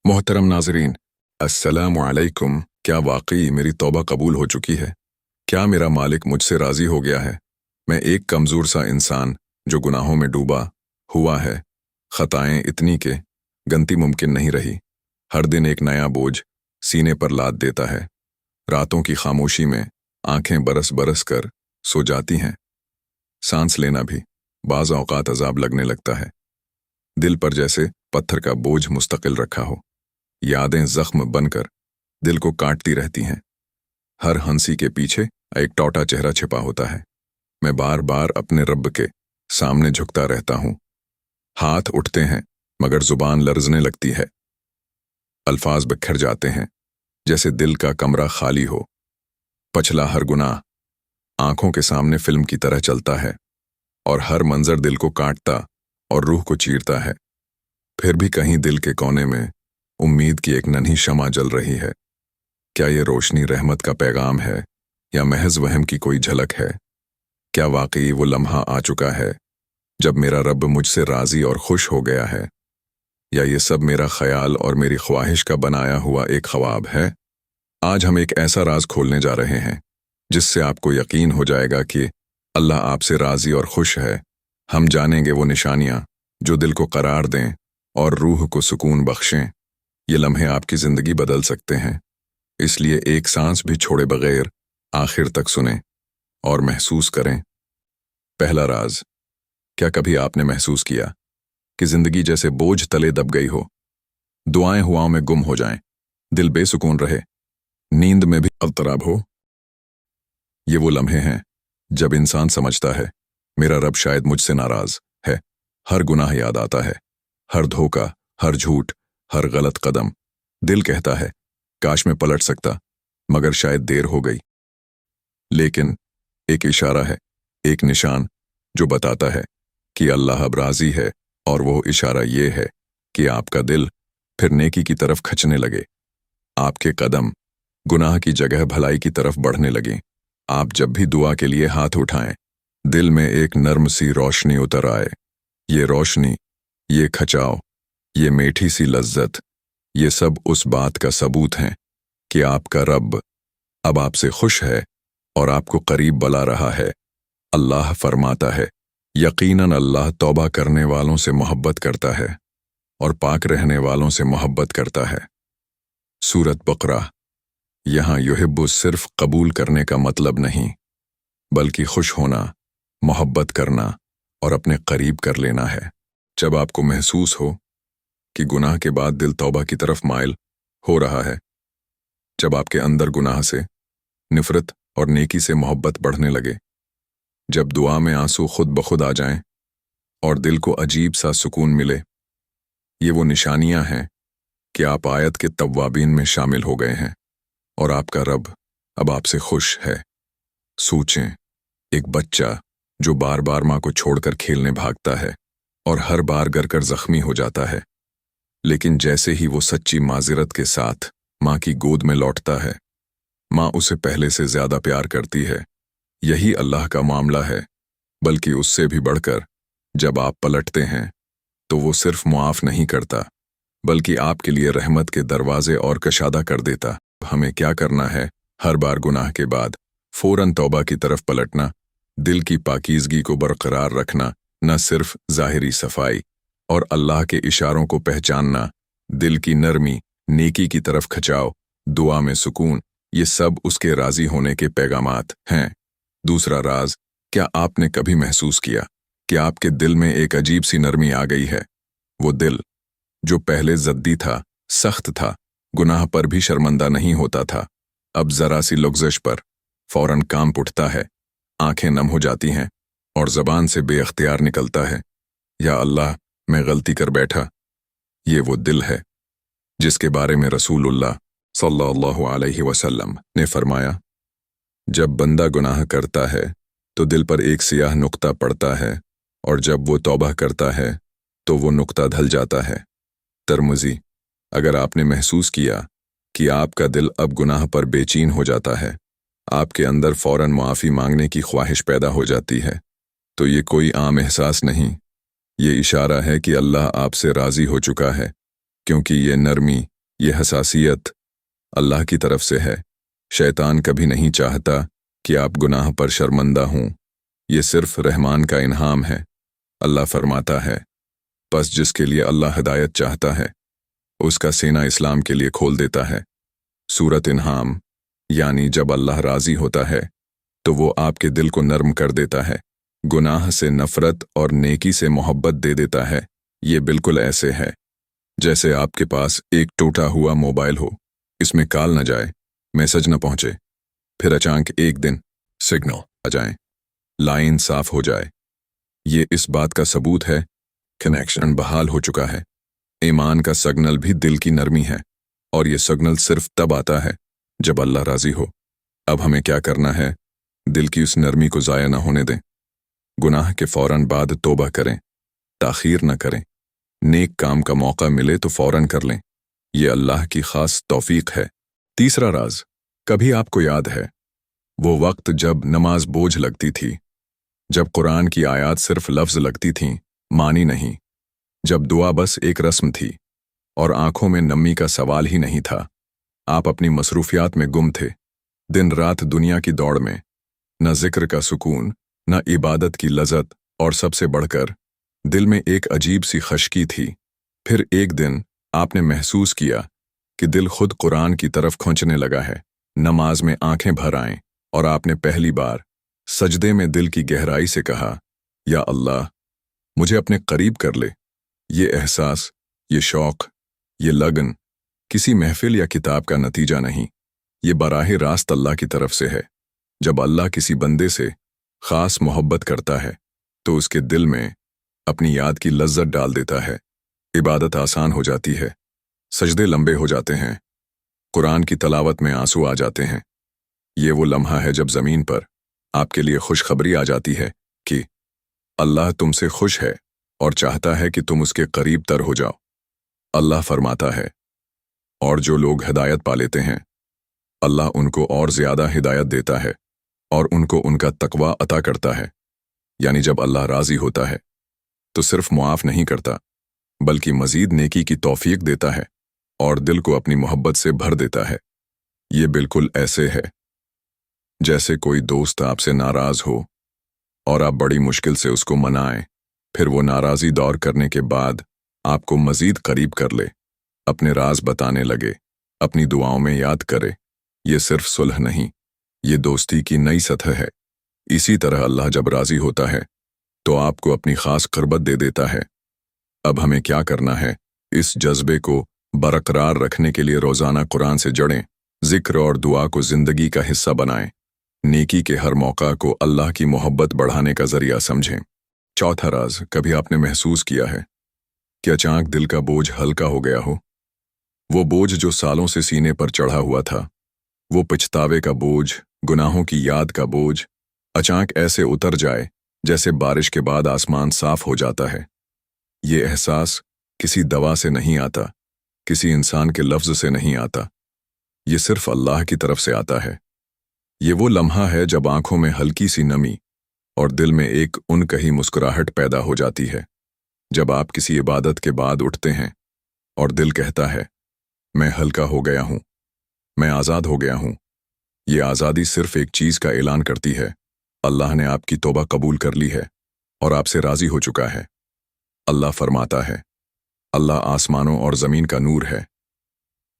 मोहतरम नाजरीन, अस्सलामु अलैकुम। क्या वाकई मेरी तौबा कबूल हो चुकी है? क्या मेरा मालिक मुझसे राज़ी हो गया है? मैं एक कमज़ोर सा इंसान जो गुनाहों में डूबा हुआ है। ख़ताएं इतनी के गनती मुमकिन नहीं रही। हर दिन एक नया बोझ सीने पर लाद देता है। रातों की खामोशी में आंखें बरस बरस कर सो जाती हैं। सांस लेना भी बाज़ औक़ात अज़ाब लगने लगता है। दिल पर जैसे पत्थर का बोझ मुस्तकिल रखा हो। यादें ज़ख्म बनकर दिल को काटती रहती हैं। हर हंसी के पीछे एक टौटा चेहरा छिपा होता है। मैं बार बार अपने रब के सामने झुकता रहता हूँ। हाथ उठते हैं मगर जुबान लर्जने लगती है। अल्फाज बिखर जाते हैं जैसे दिल का कमरा खाली हो। पछला हर गुनाह आंखों के सामने फिल्म की तरह चलता है और हर मंजर दिल को काटता और रूह को चीरता है। फिर भी कहीं दिल के कोने में उम्मीद की एक नन्ही शमा जल रही है। क्या ये रोशनी रहमत का पैगाम है या महज वहम की कोई झलक है? क्या वाकई वो लम्हा आ चुका है जब मेरा रब मुझसे राज़ी और खुश हो गया है, या ये सब मेरा ख्याल और मेरी ख्वाहिश का बनाया हुआ एक ख्वाब है? आज हम एक ऐसा राज खोलने जा रहे हैं जिससे आपको यकीन हो जाएगा कि अल्लाह आपसे राज़ी और खुश है। हम जानेंगे वो निशानियां जो दिल को करार दें और रूह को सुकून बख्शें। ये लम्हे आपकी ज़िंदगी बदल सकते हैं, इसलिए एक सांस भी छोड़े बगैर आखिर तक सुनें और महसूस करें। पहला राज। क्या कभी आपने महसूस किया कि ज़िंदगी जैसे बोझ तले दब गई हो? दुआएं हुआओं में गुम हो जाएं, दिल बेसुकून रहे, नींद में भी अल्तराब हो। ये वो लम्हे हैं जब इंसान समझता है मेरा रब शायद मुझसे नाराज़ है। हर गुनाह याद आता है, हर धोखा, हर झूठ, हर गलत कदम। दिल कहता है काश मैं पलट सकता, मगर शायद देर हो गई। लेकिन एक इशारा है, एक निशान जो बताता है कि अल्लाह अब राज़ी है, और वो इशारा ये है कि आपका दिल फिर नेकी की तरफ खचने लगे। आपके कदम गुनाह की जगह भलाई की तरफ बढ़ने लगे। आप जब भी दुआ के लिए हाथ उठाएं, दिल में एक नर्म सी रोशनी उतर आए। ये रोशनी, ये खचाव, ये मीठी सी लज्जत, ये सब उस बात का सबूत हैं कि आपका रब अब आपसे खुश है और आपको करीब बुला रहा है। अल्लाह फरमाता है, यकीनन अल्लाह तौबा करने वालों से मोहब्बत करता है और पाक रहने वालों से मोहब्बत करता है। सूरत बकरा। यहाँ युहिब्बु सिर्फ कबूल करने का मतलब नहीं, बल्कि खुश होना, मोहब्बत करना और अपने करीब कर लेना है। जब आपको महसूस हो कि गुनाह के बाद दिल तौबा की तरफ माइल हो रहा है, जब आपके अंदर गुनाह से नफरत और नेकी से मोहब्बत बढ़ने लगे, जब दुआ में आंसू खुद ब खुद आ जाएं और दिल को अजीब सा सुकून मिले, ये वो निशानियां हैं कि आप आयत के तव्वाबीन में शामिल हो गए हैं और आपका रब अब आपसे खुश है। सोचें, एक बच्चा जो बार बार माँ को छोड़कर खेलने भागता है और हर बार गर कर जख्मी हो जाता है, लेकिन जैसे ही वो सच्ची माजिरत के साथ माँ की गोद में लौटता है, माँ उसे पहले से ज्यादा प्यार करती है। यही अल्लाह का मामला है, बल्कि उससे भी बढ़कर जब आप पलटते हैं तो वो सिर्फ मुआफ नहीं करता, बल्कि आपके लिए रहमत के दरवाजे और कशादा कर देता। हमें क्या करना है? हर बार गुनाह के बाद फौरन तौबा की तरफ पलटना, दिल की पाकीज़गी को बरकरार रखना, न सिर्फ ज़ाहिरी सफाई और अल्लाह के इशारों को पहचानना, दिल की नरमी, नेकी की तरफ खचाव, दुआ में सुकून, ये सब उसके राज़ी होने के पैगामात हैं। दूसरा राज। क्या आपने कभी महसूस किया कि आपके दिल में एक अजीब सी नरमी आ गई है? वो दिल जो पहले ज़द्दी था, सख्त था, गुनाह पर भी शर्मिंदा नहीं होता था, अब ज़रा सी लग़ज़श पर फौरन कांप उठता है, आंखें नम हो जाती हैं और ज़बान से बेअख्तियार निकलता है, या अल्लाह मैं गलती कर बैठा। ये वो दिल है जिसके बारे में रसूलुल्लाह सल्लल्लाहु अलैहि वसल्लम ने फरमाया, जब बंदा गुनाह करता है तो दिल पर एक सियाह नुक्ता पड़ता है, और जब वो तौबा करता है तो वो नुक्ता ढल जाता है। तिरमिज़ी। अगर आपने महसूस किया कि आपका दिल अब गुनाह पर बेचैन हो जाता है, आपके अंदर फौरन मुआफ़ी मांगने की ख्वाहिश पैदा हो जाती है, तो ये कोई आम एहसास नहीं, ये इशारा है कि अल्लाह आपसे राज़ी हो चुका है, क्योंकि ये नरमी, یہ حساسیت اللہ کی طرف سے ہے۔ شیطان کبھی نہیں چاہتا کہ آپ گناہ پر شرمندہ ہوں، یہ صرف رحمان کا انعام ہے۔ اللہ فرماتا ہے، پس جس کے لیے اللہ ہدایت چاہتا ہے اس کا سینہ اسلام کے لیے کھول دیتا ہے۔ سورۃ انعام، یعنی جب اللہ راضی ہوتا ہے تو وہ آپ کے دل کو نرم کر دیتا ہے، گناہ سے نفرت اور نیکی سے محبت دے دیتا ہے۔ یہ بالکل ایسے ہے جیسے آپ کے پاس ایک ٹوٹا ہوا موبائل ہو، اس میں کال نہ جائے، میسج نہ پہنچے، پھر اچانک ایک دن سگنل آ جائیں، لائن صاف ہو جائے۔ یہ اس بات کا ثبوت ہے کنیکشن بحال ہو چکا ہے۔ ایمان کا سگنل بھی دل کی نرمی ہے، اور یہ سگنل صرف تب آتا ہے جب اللہ راضی ہو۔ اب ہمیں کیا کرنا ہے؟ دل کی اس نرمی کو ضائع نہ ہونے دیں۔ گناہ کے فوراً بعد توبہ کریں، تاخیر نہ کریں۔ نیک کام کا موقع ملے تو فوراً کر لیں، یہ اللہ کی خاص توفیق ہے۔ تیسرا راز، کبھی آپ کو یاد ہے وہ وقت جب نماز بوجھ لگتی تھی، جب قرآن کی آیات صرف لفظ لگتی تھیں، معنی نہیں، جب دعا بس ایک رسم تھی اور آنکھوں میں نمی کا سوال ہی نہیں تھا۔ آپ اپنی مصروفیات میں گم تھے، دن رات دنیا کی دوڑ میں، نہ ذکر کا سکون، نہ عبادت کی لذت، اور سب سے بڑھ کر دل میں ایک عجیب سی خشکی تھی۔ پھر ایک دن آپ نے محسوس کیا کہ دل خود قرآن کی طرف کھنچنے لگا ہے۔ نماز میں آنکھیں بھر آئیں اور آپ نے پہلی بار سجدے میں دل کی گہرائی سے کہا، یا اللہ، مجھے اپنے قریب کر لے۔ یہ احساس، یہ شوق، یہ لگن کسی محفل یا کتاب کا نتیجہ نہیں، یہ براہ راست اللہ کی طرف سے ہے۔ جب اللہ کسی بندے سے خاص محبت کرتا ہے تو اس کے دل میں اپنی یاد کی لذت ڈال دیتا ہے، عبادت آسان ہو جاتی ہے، سجدے لمبے ہو جاتے ہیں، قرآن کی تلاوت میں آنسو آ جاتے ہیں۔ یہ وہ لمحہ ہے جب زمین پر آپ کے لیے خوشخبری آ جاتی ہے کہ اللہ تم سے خوش ہے اور چاہتا ہے کہ تم اس کے قریب تر ہو جاؤ۔ اللہ فرماتا ہے، اور جو لوگ ہدایت پا لیتے ہیں اللہ ان کو اور زیادہ ہدایت دیتا ہے اور ان کو ان کا تقوی عطا کرتا ہے۔ یعنی جب اللہ راضی ہوتا ہے تو صرف معاف نہیں کرتا بلکہ مزید نیکی کی توفیق دیتا ہے اور دل کو اپنی محبت سے بھر دیتا ہے۔ یہ بالکل ایسے ہے جیسے کوئی دوست آپ سے ناراض ہو اور آپ بڑی مشکل سے اس کو منائیں، پھر وہ ناراضی دور کرنے کے بعد آپ کو مزید قریب کر لے، اپنے راز بتانے لگے، اپنی دعاؤں میں یاد کرے۔ یہ صرف صلح نہیں، یہ دوستی کی نئی سطح ہے۔ اسی طرح اللہ جب راضی ہوتا ہے تو آپ کو اپنی خاص قربت دے دیتا ہے۔ اب ہمیں کیا کرنا ہے؟ اس جذبے کو برقرار رکھنے کے لیے روزانہ قرآن سے جڑیں، ذکر اور دعا کو زندگی کا حصہ بنائیں، نیکی کے ہر موقع کو اللہ کی محبت بڑھانے کا ذریعہ سمجھیں۔ چوتھا راز، کبھی آپ نے محسوس کیا ہے کہ اچانک دل کا بوجھ ہلکا ہو گیا ہو؟ وہ بوجھ جو سالوں سے سینے پر چڑھا ہوا تھا، وہ پچھتاوے کا بوجھ، گناہوں کی یاد کا بوجھ، اچانک ایسے اتر جائے جیسے بارش کے بعد آسمان صاف ہو جاتا ہے۔ یہ احساس کسی دوا سے نہیں آتا، کسی انسان کے لفظ سے نہیں آتا، یہ صرف اللہ کی طرف سے آتا ہے۔ یہ وہ لمحہ ہے جب آنکھوں میں ہلکی سی نمی اور دل میں ایک انکہی مسکراہٹ پیدا ہو جاتی ہے۔ جب آپ کسی عبادت کے بعد اٹھتے ہیں اور دل کہتا ہے، میں ہلکا ہو گیا ہوں، میں آزاد ہو گیا ہوں۔ یہ آزادی صرف ایک چیز کا اعلان کرتی ہے، اللہ نے آپ کی توبہ قبول کر لی ہے اور آپ سے راضی ہو چکا ہے۔ اللہ فرماتا ہے، اللہ آسمانوں اور زمین کا نور ہے۔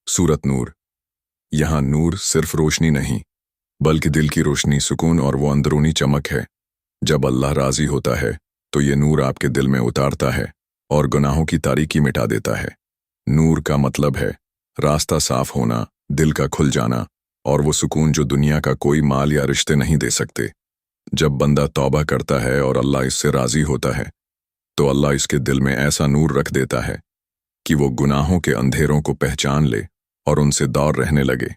سورۃ نور، یہاں نور صرف روشنی نہیں بلکہ دل کی روشنی، سکون اور وہ اندرونی چمک ہے۔ جب اللہ راضی ہوتا ہے تو یہ نور آپ کے دل میں اتارتا ہے اور گناہوں کی تاریکی مٹا دیتا ہے۔ نور کا مطلب ہے راستہ صاف ہونا، دل کا کھل جانا، اور وہ سکون جو دنیا کا کوئی مال یا رشتے نہیں دے سکتے۔ جب بندہ توبہ کرتا ہے اور اللہ اس سے راضی ہوتا ہے تو اللہ اس کے دل میں ایسا نور رکھ دیتا ہے کہ وہ گناہوں کے اندھیروں کو پہچان لے اور ان سے دور رہنے لگے۔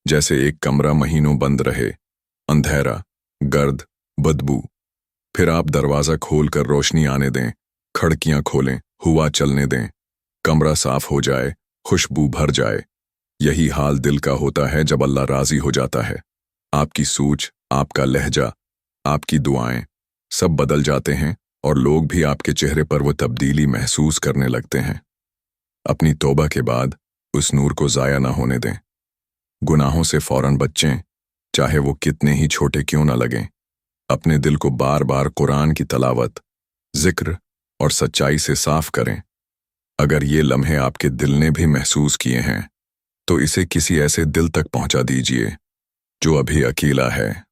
جیسے ایک کمرہ مہینوں بند رہے، اندھیرا، گرد، بدبو، پھر آپ دروازہ کھول کر روشنی آنے دیں، کھڑکیاں کھولیں، ہوا چلنے دیں، کمرہ صاف ہو جائے، خوشبو بھر جائے۔ یہی حال دل کا ہوتا ہے جب اللہ راضی ہو جاتا ہے۔ آپ کی سوچ، آپ کا لہجہ، آپ کی دعائیں سب بدل جاتے ہیں اور لوگ بھی آپ کے چہرے پر وہ تبدیلی محسوس کرنے لگتے ہیں۔ اپنی توبہ کے بعد उस नूर को ज़ाया ना होने दें। गुनाहों से फौरन बचें, चाहे वो कितने ही छोटे क्यों ना लगें। अपने दिल को बार बार कुरान की तलावत, जिक्र और सच्चाई से साफ करें। अगर ये लम्हे आपके दिल ने भी महसूस किए हैं, तो इसे किसी ऐसे दिल तक पहुंचा दीजिए जो अभी अकेला है।